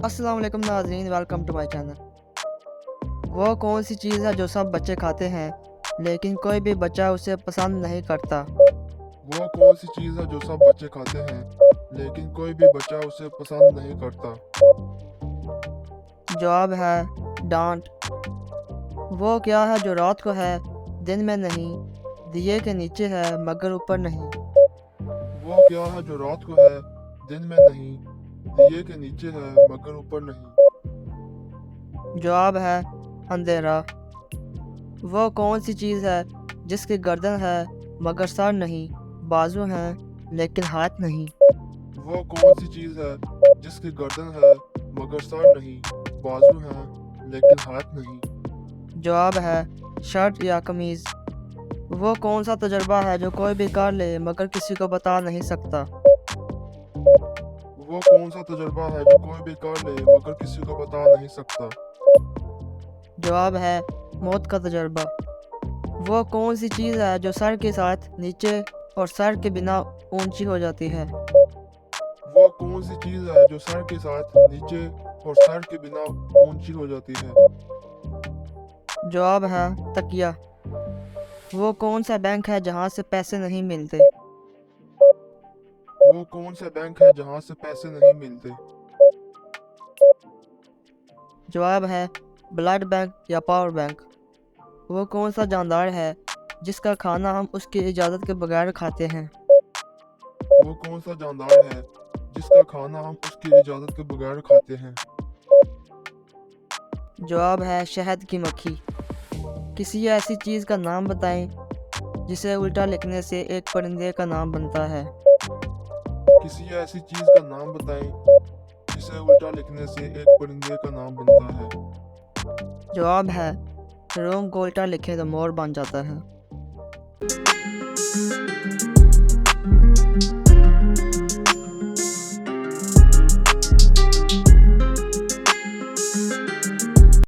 अस्सलाम वालेकुम नाज़रीन, वेलकम टू माय चैनल। वो कौन सी चीज़ है जो सब बच्चे खाते हैं लेकिन कोई भी बच्चा उसे पसंद नहीं करता? वो कौन सी चीज़ है जो सब बच्चे खाते हैं लेकिन कोई भी बच्चा उसे पसंद नहीं करता। जवाब है डांट। वो क्या है जो रात को है दिन में नहीं, दिए के नीचे है मगर ऊपर नहीं? वो क्या है जो रात को है दिन में नहीं, दिए के नीचे है मगर ऊपर नहीं। जवाब है अंधेरा। वो कौन सी चीज़ है जिसकी गर्दन है मगर सर नहीं, बाजू हैं लेकिन हाथ नहीं? वो कौन सी चीज़ है जिसकी गर्दन है मगर सर नहीं, बाजू हैं लेकिन हाथ नहीं। जवाब है शर्ट या कमीज़। वो कौन सा तजुर्बा है जो कोई भी कर ले मगर किसी को बता नहीं सकता? वो कौन सा तजुर्बा है जो कोई भी कर ले मगर किसी को बता नहीं सकता। जवाब है मौत का तजुर्बा। वो कौन सी चीज़ है जो सर के साथ नीचे और सर के बिना ऊंची हो जाती है? वो कौन सी चीज़ है जो सर के साथ नीचे और सर के बिना ऊंची हो जाती है। जवाब है तकिया। वो कौन सा बैंक है जहाँ से पैसे नहीं मिलते? वो कौन सा बैंक है जहाँ से पैसे नहीं मिलते। जवाब है ब्लड बैंक या पावर बैंक। वो कौन सा जानदार है जिसका खाना हम उसकी इजाज़त के बगैर खाते हैं? वो कौन सा जानदार है जिसका खाना हम उसकी इजाज़त के बगैर खाते हैं। जवाब है शहद की मक्खी। किसी ऐसी चीज़ का नाम बताएं जिसे उल्टा लिखने से एक परिंदे का नाम बनता है। किसी ऐसी चीज़ का नाम बताएं जिसे उल्टा लिखने से एक परिंदे का नाम बनता है। जवाब है रोम को उल्टा लिखे तो मोर बन जाता है।